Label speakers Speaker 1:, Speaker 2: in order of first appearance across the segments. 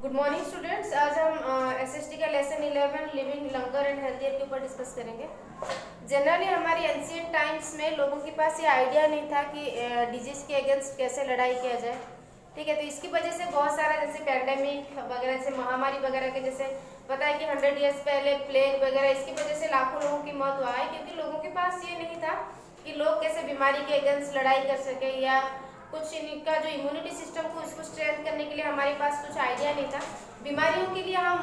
Speaker 1: Good morning students. आज हम SST का lesson 11 living langar and healthier के ऊपर डिस्कस करेंगे। जनरली हमारी एंशिएंट टाइम्स में लोगों के पास ये आइडिया नहीं था कि डिजीज के अगेंस्ट कैसे लड़ाई किया जाए। ठीक है, तो इसकी वजह से बहुत सारा जैसे पैंडेमिक वगैरह, जैसे महामारी वगैरह के, जैसे पता है कि 100 ईयर्स पहले प्लेग वगैरह, इसकी वजह से लाखों लोगों की मौत हुआ है, क्योंकि लोगों के पास ये नहीं था कि लोग कैसे बीमारी के अगेंस्ट लड़ाई कर सके, या कुछ इनका जो इम्यूनिटी सिस्टम को इसको स्ट्रेंथ करने के लिए हमारे पास कुछ आइडिया नहीं था। बीमारियों के लिए हम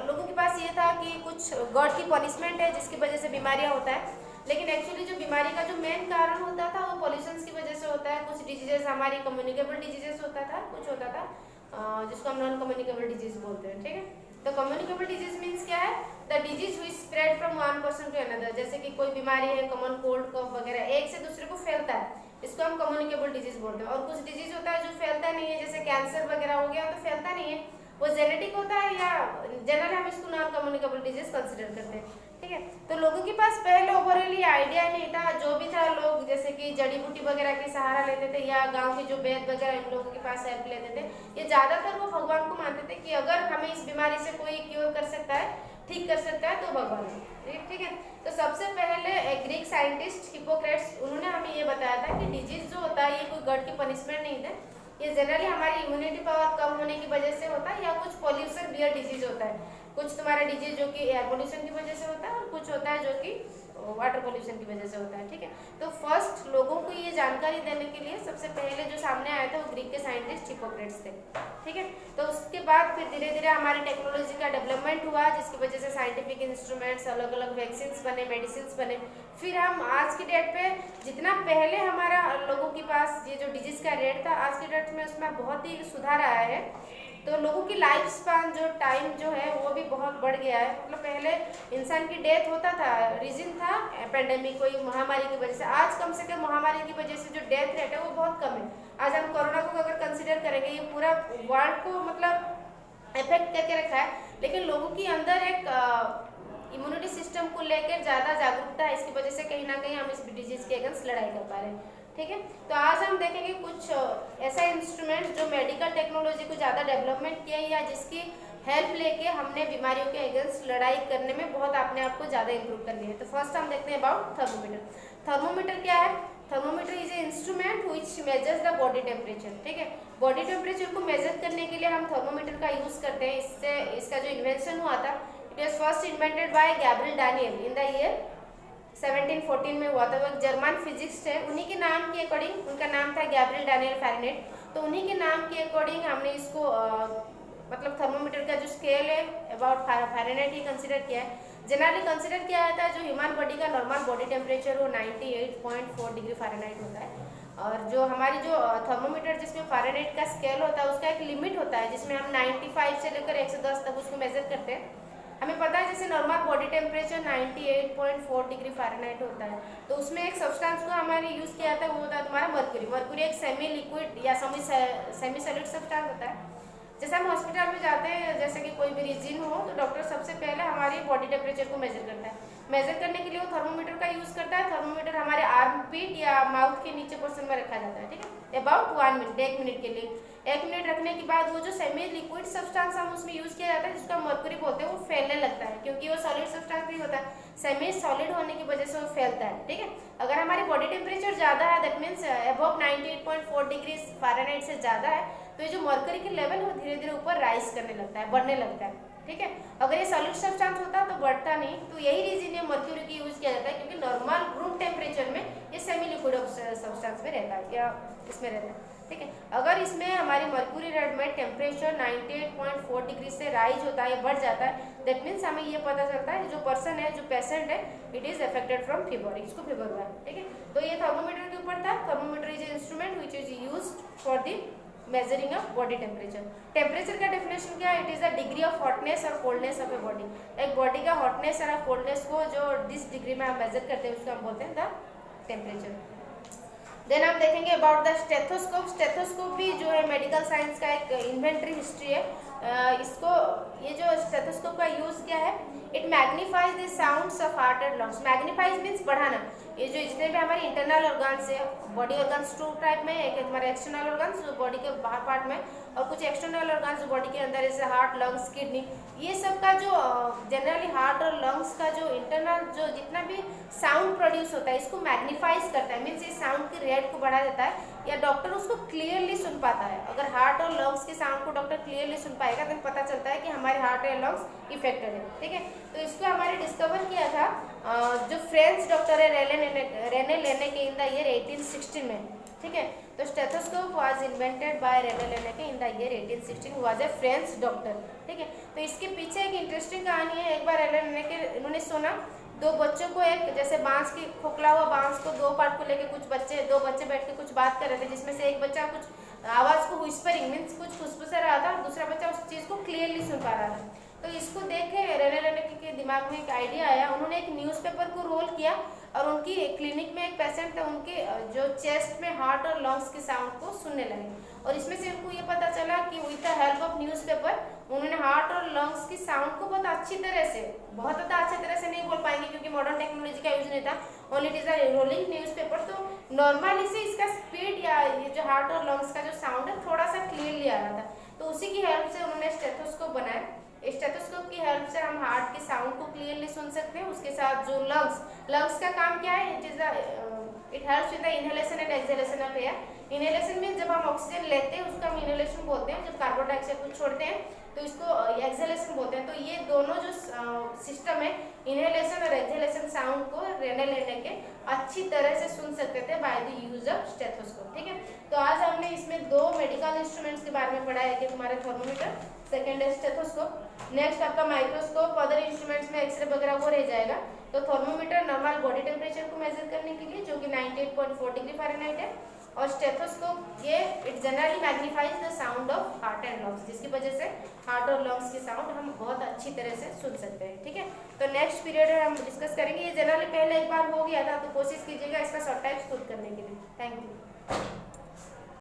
Speaker 1: लोगों के पास ये था कि कुछ गॉड की पनिशमेंट है जिसकी वजह से बीमारियां होता है, लेकिन एक्चुअली जो बीमारी का जो मेन कारण होता था वो पॉल्यूशन की वजह से होता है। कुछ डिजीजेस हमारी कम्युनिकेबल डिजीजेस होता था, कुछ होता था जिसको हम नॉन कम्युनिकेबल डिजीज बोलते हैं। ठीक है, तो कम्युनिकेबल डिजीज मीन्स क्या है? The disease which spread from one person to another. जैसे कि कोई बीमारी है, कॉमन कोल्ड कफ वगैरह, एक से दूसरे को फैलता है, इसको हम कम्युनिकेबल डिजीज बोलते हैं। और कुछ डिजीज होता है जो फैलता नहीं है, जैसे कैंसर वगैरह हो गया तो फैलता नहीं है, वो जेनेटिक होता है, या जनरली हम इसको नॉन कम्युनिकेबल डिजीज कंसिडर करते हैं। ठीक है, तो लोगों के पास पहले ओवरऑल ये आइडिया नहीं था। जो भी था, लोग जैसे कि जड़ी बूटी वगैरह की सहारा लेते थे, या गांव के जो वैद्य वगैरह इन लोगों के पास हेल्प लेते थे। ये ज्यादातर वो भगवान को मानते थे कि अगर हमें इस बीमारी से कोई क्योर कर सकता है, ठीक कर सकता है, तो भगवान है। ठीक है, तो सबसे पहले ग्रीक साइंटिस्ट हिपोक्रेट्स, उन्होंने हमें ये बताया था कि डिजीज जो होता है ये कोई गॉड की पनिशमेंट नहीं है, ये जनरली हमारी इम्यूनिटी पावर कम होने की वजह से होता है, या कुछ पॉल्यूशन बियर डिजीज होता है। कुछ तुम्हारा डिजीज जो कि एयर पोल्यूशन की वजह से होता है, और कुछ होता है जो कि वाटर पोल्यूशन की वजह से होता है। ठीक है, तो फर्स्ट लोगों को ये जानकारी देने के लिए सबसे पहले जो सामने आया था वो ग्रीक के साइंटिस्ट हिपोक्रेट्स थे। ठीक है, तो उसके बाद फिर धीरे धीरे हमारी टेक्नोलॉजी का डेवलपमेंट हुआ, जिसकी वजह से साइंटिफिक इंस्ट्रूमेंट्स, अलग अलग वैक्सीन बने, मेडिसिन बने। फिर हम आज की डेट पे, जितना पहले हमारा लोगों के पास ये जो डिजीज का रेट था, आज की डेट में उसमें बहुत ही सुधार आया है। तो लोगों की लाइफ स्पान, जो टाइम जो है वो भी बहुत बढ़ गया है। मतलब पहले इंसान की डेथ होता था, रीजन था पेंडेमिक, कोई महामारी की वजह से। आज कम से कम महामारी की वजह से जो डेथ रेट है वो बहुत कम है। आज हम कोरोना को अगर कंसिडर करेंगे, ये पूरा वर्ल्ड को मतलब इफेक्ट करके रखा है, लेकिन लोगों के अंदर एक इम्यूनिटी सिस्टम को लेकर ज़्यादा जागरूकता है, इसकी वजह से कहीं ना कहीं हम इस डिजीज के अगेंस्ट लड़ाई कर पा रहे हैं। ठीक है, तो आज हम देखेंगे कुछ ऐसा इंस्ट्रूमेंट जो मेडिकल टेक्नोलॉजी को ज़्यादा डेवलपमेंट किया है, या जिसकी हेल्प लेके हमने बीमारियों के अगेंस्ट लड़ाई करने में बहुत अपने आप को ज़्यादा इंप्रूव कर लिया है। तो फर्स्ट हम देखते हैं अबाउट थर्मोमीटर। थर्मोमीटर क्या है? Thermometer is a instrument which measures the body temperature. ठीक है, बॉडी टेम्परेचर को मेजर करने के लिए हम थर्मोमीटर का यूज करते हैं। इससे इसका जो इन्वेंशन हुआ था, it was first invented by Gabriel Daniel in the year 1714 में हुआ था। वो एक जर्मन फिजिक्स है, उन्हीं के नाम के अकॉर्डिंग, उनका नाम था गैब्रियल डैनियल फ़ारेनहाइट, तो उन्हीं के नाम के अकॉर्डिंग हमने इसको मतलब थर्मोमीटर का जो स्केल है अबाउट फ़ारेनहाइट ही कंसिडर किया है। जनरली कंसिडर किया जाता है जो ह्यूमन बॉडी का नॉर्मल बॉडी टेम्परेचर वो 98.4 डिग्री फ़ारेनहाइट होता है। और जो हमारी जो थर्मोमीटर जिसमें फ़ारेनहाइट का स्केल होता है, उसका एक लिमिट होता है जिसमें हम 95 से लेकर 110 तक उसको मेजर करते हैं। हमें पता है जैसे normal body temperature 98.4 degree Fahrenheit होता है, तो उसमें एक सब्सटेंस को हमारे यूज़ किया जाता है, वो होता है तुम्हारा मर्क्यूरी। मर्क्यूरी एक सेमी लिक्विड या सेमी सॉलिड सब्सटेंस होता है। जैसे हम हॉस्पिटल में जाते हैं, जैसे कि कोई भी रीजन हो, तो डॉक्टर सबसे पहले हमारी बॉडी टेम्परेचर को मेजर करता है। मेजर करने के लिए वो थर्मोमीटर का यूज़ करता है। थर्मोमीटर हमारे आर्म पीट या माउथ के नीचे पोर्शन में रखा जाता है। ठीक है, अबाउट 1 मिनट, 1 मिनट के लिए। 1 मिनट रखने के बाद वो जो सेमी लिक्विड सब्सटेंस हम उसमें यूज़ किया जाता है, जिसका मर्क्यूरी बोलते हैं, वो फैलने लगता है, क्योंकि वो सॉलिड सब्सटेंस भी होता है, सेमी सॉलिड होने की वजह से वो फैलता है। ठीक है, अगर हमारी बॉडी टेम्परेचर ज़्यादा है, that means above 98.4 degree Fahrenheit से ज़्यादा है, तो ये जो मर्क्यूरी के लेवल है वो धीरे धीरे ऊपर राइज करने लगता है, बढ़ने लगता है। ठीक है, अगर ये सॉलिड सब्सटेंस होता तो बढ़ता नहीं। तो यही रीजन है मर्क्यूरी की यूज़ किया जाता है, क्योंकि नॉर्मल रूम टेम्परेचर में ये सेमी लिक्विड सब्सटेंस में रहता है, या इसमें रहता है। ठीक है, अगर इसमें हमारी मर्क्यूरी रेड में टेम्परेचर 98.4 डिग्री से राइज होता है, बढ़ जाता है, दैट मीन्स हमें ये पता चलता है जो पर्सन है, जो पेशेंट है, it is affected from fever, इसको फीवर हुआ है। ठीक है, तो ये थर्मोमीटर के ऊपर था। Thermometer is a instrument which is used for the measuring of body temperature. Temperature का डेफिनेशन क्या है? It is the degree of hotness और कोल्डनेस ऑफ ए बॉडी। एक बॉडी का हॉटनेस और कोल्डनेस को जो जिस डिग्री में हम मेजर करते हैं उसको हम बोलते हैं द टेम्परेचर। देन हम देखेंगे अबाउट द स्टेथोस्कोप। स्टेथोस्कोप भी जो है मेडिकल साइंस का एक इन्वेंटरी हिस्ट्री है। इसको ये जो स्टेथोस्कोप का यूज क्या है? It magnifies the sounds of heart and lungs. Magnifies means बढ़ाना, ये जो जितने भी हमारे इंटरनल ऑर्गन्स है, बॉडी ऑर्गन्स टू टाइप में, एक हमारे एक्सटर्नल ऑर्गन्स जो बॉडी के बाहर पार्ट में, और कुछ एक्सटर्नल ऑर्गन्स जो बॉडी के अंदर, जैसे हार्ट, लंग्स, किडनी, ये सब का जो जनरली हार्ट और लंग्स का जो इंटरनल जो जितना भी साउंड प्रोड्यूस होता है इसको मैग्नीफाइज करता है, मीन्स ये साउंड की रेट को बढ़ा देता है, या डॉक्टर उसको क्लियरली सुन पाता है। अगर हार्ट और लंग्स के साउंड को डॉक्टर क्लियरली सुन पाएगा तो पता चलता है कि हमारे हार्ट और लंग्स इफेक्टेड है। ठीक है, तो इसको हमारे डिस्कवर किया था जो फ्रेंच डॉक्टर है Rene Laennec in the year 1816 में। ठीक है, तो stethoscope was invented by Rene Laennec in the year 1816, was a French doctor. ठीक है, तो इसके पीछे एक इंटरेस्टिंग कहानी है। एक बार रेने लेनेके इन्होंने सुना दो बच्चों को, एक जैसे बांस की खोखला हुआ बांस को दो पार्ट को लेके दो बच्चे बैठ के कुछ बात कर रहे थे, जिसमें से एक बच्चा कुछ आवाज को व्हिस्परिंग मीन्स कुछ फुसफुसा रहा था, दूसरा बच्चा उस चीज को क्लियरली सुन पा रहा था। तो इसको देख के रेने लेनेके के दिमाग में एक आइडिया आया, उन्होंने एक न्यूज़पेपर को रोल किया और उनकी क्लिनिक में एक पेशेंट था, उनके जो चेस्ट में हार्ट और लंग्स के साउंड को सुनने लगे, और इसमें से उनको ये पता चला कि with the help of newspaper उन्होंने हार्ट और लंग्स की साउंड को बहुत अच्छी तरह से, बहुत ज़्यादा अच्छी तरह से नहीं बोल पाएंगे क्योंकि मॉडर्न टेक्नोलॉजी का यूज नहीं था, only it is a rolling newspaper, तो नॉर्मली से इसका स्पीड या ये जो हार्ट और लंग्स का जो साउंड है थोड़ा सा क्लियरली आ रहा था। तो उसी की हेल्प से उन्होंने स्टेथोस्कोप बनाया। स्टेथोस्कोप की हेल्प से हम हार्ट के साउंड को क्लियरली सुन सकते हैं। उसके साथ जो लंग्स का काम क्या है, it helps in the inhalation and exhalation of air. Inhalation में जब हम ऑक्सीजन लेते हैं उसका हम इनहेलेशन बोलते हैं, जब कार्बन डाइऑक्साइड को छोड़ते हैं तो इसको एक्सहेलेशन बोलते हैं। तो ये दोनों जो सिस्टम है, इनहेलेशन और एक्सहेलेशन साउंड को रेने लेनेके अच्छी तरह से सुन सकते थे by the use of stethoscope. ठीक है, तो आज हमने इसमें दो मेडिकल इंस्ट्रूमेंट्स के बारे में पढ़ा है, कि हमारा थर्मोमीटर, सेकेंड है स्टेथोस्कोप। नेक्स्ट आपका माइक्रोस्कोप, अदर इंस्ट्रूमेंट्स में एक्सरे वगैरह वो रह जाएगा। तो थर्मोमीटर नॉर्मल बॉडी टेम्परेचर को मेजर करने के लिए, जो कि 98.4 डिग्री फ़ारेनहाइट है, और स्टेथोस्कोप ये it generally magnifies the sound of heart and lungs, जिसकी वजह से हार्ट और लंग्स की साउंड हम बहुत अच्छी तरह से सुन सकते हैं। ठीक है, तो नेक्स्ट पीरियड है हम डिस्कस करेंगे। ये जनरली पहले एक बार हो गया था, तो कोशिश कीजिएगा इसका शॉर्ट टाइप्स खुद करने के लिए। Thank you.